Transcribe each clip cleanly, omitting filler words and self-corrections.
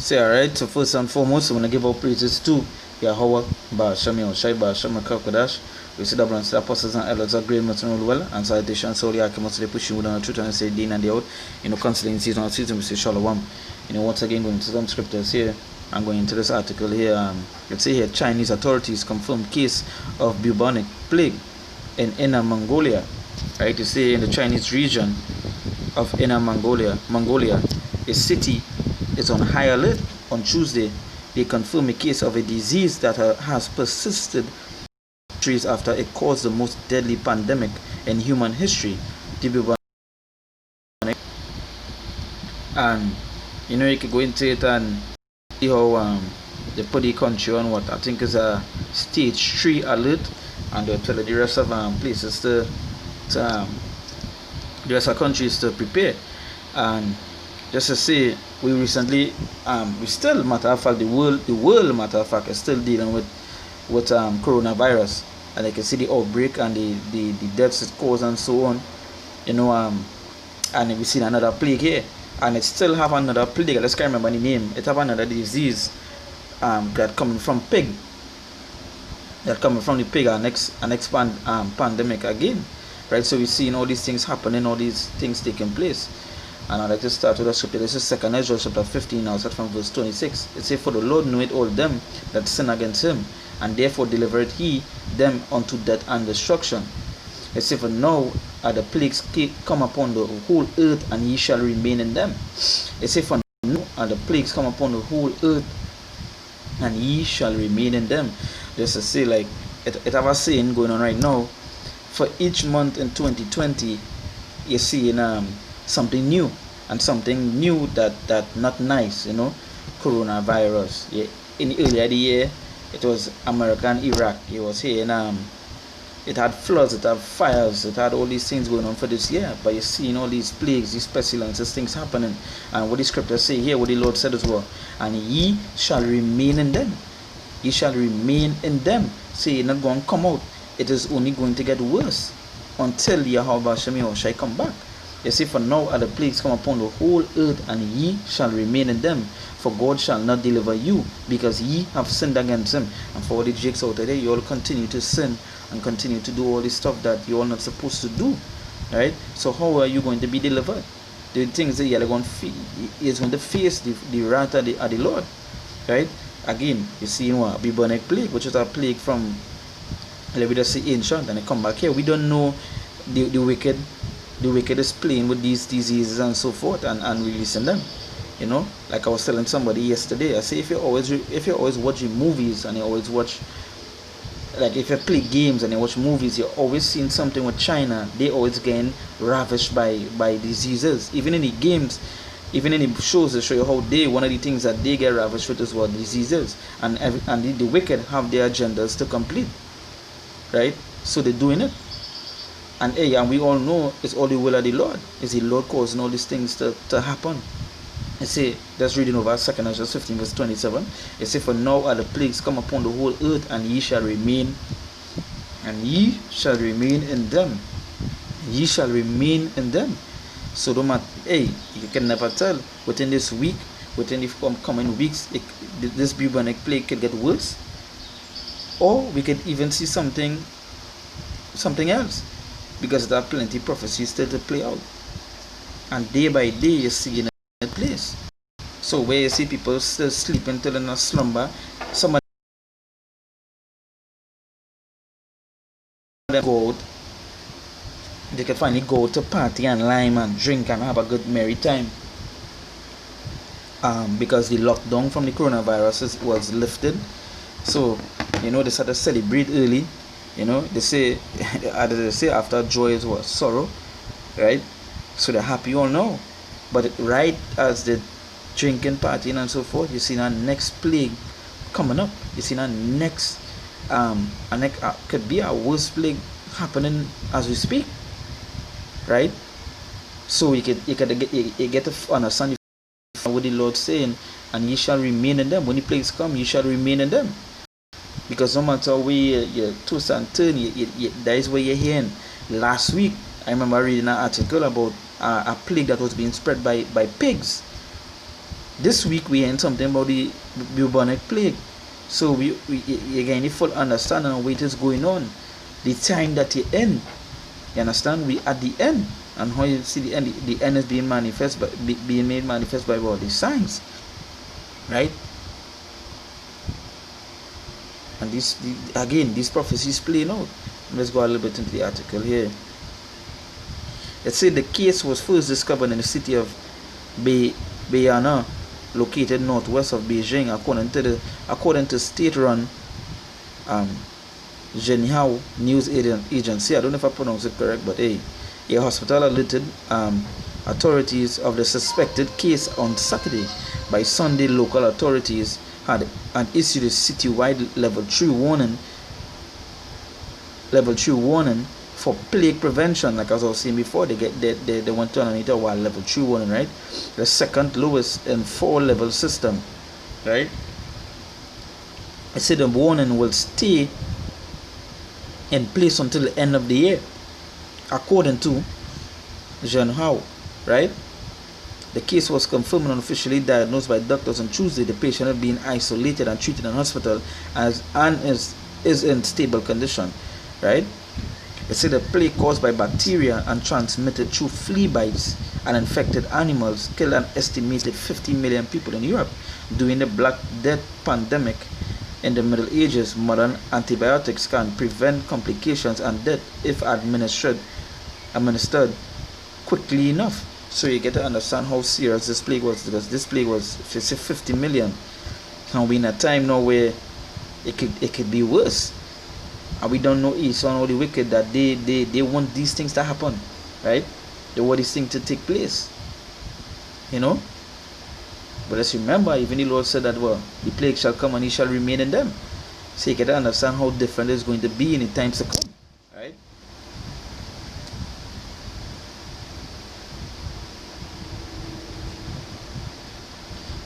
Alright, so first and foremost, I want to give our praises to Yahweh, Ba'ashem Yahushai, Ba'ashem Kodash. We see the brothers, apostles, and elders are great, much well, and salutations, so the Akimus, they pushing with the truth and say, Dean and the out, constantly in season of season, we say, Shalom. Once again, going to some scriptures here, I'm going into this article here. Let's say here, Chinese authorities confirm case of bubonic plague in Inner Mongolia. Right, you see, in the Chinese region of Inner Mongolia, a city is on high alert. On Tuesday, they confirmed a case of a disease that has persisted centuries after it caused the most deadly pandemic in human history, the bubonic. And you can go into it and see how they put the country on what I think is a stage 3 alert, and they'll tell the rest of places to the rest of countries to prepare. And just to say, we recently, we still, matter of fact, the world, matter of fact, is still dealing with coronavirus, and you can see the outbreak and the deaths it caused and so on, and we see another plague here, and it still have another plague. Let's can't remember the name. It have another disease that coming from pig, and next pandemic again, right? So we seeing all these things happening, all these things taking place. And I'd like to start with the scripture. This is 2 Ezra chapter 15, now start from verse 26. It says, "For the Lord knoweth all them that sin against him, and therefore delivered he them unto death and destruction." It says, "For now are the plagues come upon the whole earth, and ye shall remain in them." It says, "For now are the plagues come upon the whole earth, and ye shall remain in them." Just to say, like, it have a saying going on right now. For each month in 2020, you're seeing something new, and something new that not nice, coronavirus. Yeah. In earlier the year, it was America and Iraq. It was here, and it had floods, it had fires, it had all these things going on for this year. But you're seeing all these plagues, these pestilences, things happening. And what the scriptures say here, what the Lord said as well, "And ye shall remain in them." Ye shall remain in them. See, you're not going to come out. It is only going to get worse until Yahweh shall come back. You see, "For now are the plagues come upon the whole earth, and ye shall remain in them. For God shall not deliver you, because ye have sinned against him." And for all the jakes out there, you all continue to sin and continue to do all this stuff that you all not supposed to do, right? So how are you going to be delivered? The things that you're going to face the wrath of the Lord, right? Again, you see, bubonic plague, which is a plague from, let me just say, ancient, and I come back here. We don't know the wicked is playing with these diseases and so forth, and releasing them. Like I was telling somebody yesterday, I say, if you always watching movies, and you always watch, like if you play games and you watch movies, you're always seeing something with China. They always getting ravished by diseases. Even in the games, even in the shows, they show you how one of the things that they get ravished with is what diseases, and the wicked have their agendas to complete, right? So they're doing it. And we all know it's all the will of the Lord. It's the Lord causing all these things to happen. It say, just reading over 2 Ezra 15 verse 27. It say, "For now are the plagues come upon the whole earth, and ye shall remain in them." Ye shall remain in them. So don't matter, you can never tell. Within this week, within the coming weeks, this bubonic plague could get worse, or we could even see something else, because there are plenty of prophecies still to play out, and day by day you see in a place. So where you see people still sleeping till in a slumber, some of them go out, they can finally go to party and lime and drink and have a good merry time, because the lockdown from the coronavirus was lifted. So they start to celebrate early. They say after joy is what? Sorrow, right? So they're happy all now. But right as the drinking, partying and so forth, you see that next plague coming up. You see that next could be a worse plague happening as we speak, right? So you get to understand what the Lord saying, "And ye shall remain in them." When the plagues come, ye shall remain in them. Because no matter where you twist and turn, that is where you're hearing. Last week, I remember reading an article about a plague that was being spread by pigs. This week we learned something about the bubonic plague. So we again the full understanding of what is going on. The time that you end. You understand? We at the end. And how you see the end is being being made manifest by all these signs. Right? And again, these prophecies playing out. Let's go a little bit into the article here. It said the case was first discovered in the city of Beiyang, located northwest of Beijing, according to state-run Zhenhao news agency. I don't know if I pronounced it correct, but a hospital alerted authorities of the suspected case on Saturday. By Sunday, local authorities had issued a citywide level 3 warning for plague prevention. Like as I was saying before, they went to underneath a level 3 warning, right? The second lowest in 4-level system, right? I said the warning will stay in place until the end of the year, according to Zhenhao, right? The case was confirmed and officially diagnosed by doctors on Tuesday. The patient had been isolated and treated in hospital and is in stable condition, right? It said the plague caused by bacteria and transmitted through flea bites and infected animals killed an estimated 50 million people in Europe during the Black Death pandemic. In the Middle Ages, modern antibiotics can prevent complications and death if administered quickly enough. So you get to understand how serious this plague was, because this plague was 50 million. And we're in a time now where it could be worse. And we don't know Esau or the wicked that they want these things to happen, right? They want these things to take place, you know. But let's remember, even the Lord said that, well, the plague shall come and he shall remain in them. So you get to understand how different it's going to be in the times to come, right?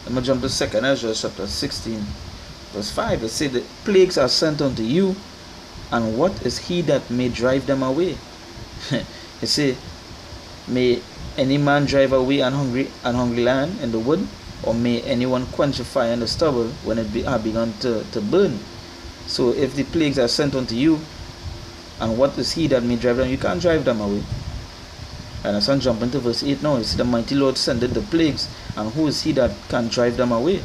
I'm going to jump to 2nd Ezra chapter 16 verse 5. It says, the plagues are sent unto you, and what is he that may drive them away? It says, may any man drive away an hungry land in the wood, or may anyone quench a fire in the stubble when it have begun to burn? So if the plagues are sent unto you, and what is he that may drive them? You can't drive them away. And as I jump into verse 8 now, it says, the mighty Lord sendeth the plagues, and who is he that can drive them away?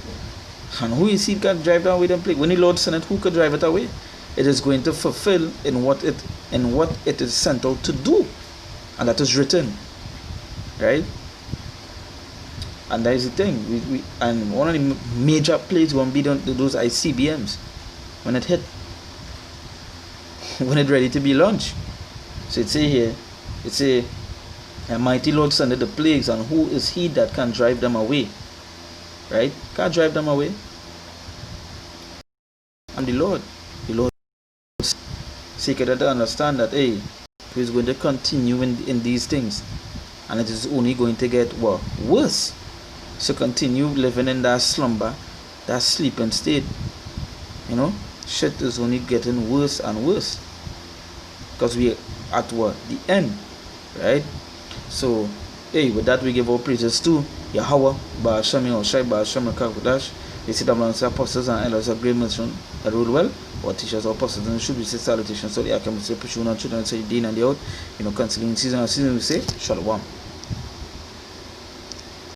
And who is he that can drive them away them plague? When the Lord sent it, who could drive it away? It is going to fulfill in what it is sent out to do, and that is written, right? And that is the thing. And one of the major plagues won't be those ICBMs when it hit, when it's ready to be launched. So it say here, it say, a mighty Lord sendeth the plagues, and who is he that can drive them away? Right? Can't drive them away. And the Lord seek to understand that, hey, he is going to continue in these things, and it is only going to get worse. So continue living in that slumber, that sleeping state. You know, shit is only getting worse and worse, because we are at the end, right? So, hey, with that we give our praises to Yahweh, Ba'asham Yahushai, Ba'asham Kakudash. We sit amongst the apostles and elders of great mission that rule well, or teachers or apostles, and should we say salutations. So the Akim say, push on children, say, Dean and the out, you know, considering season and season, we say, Shalom.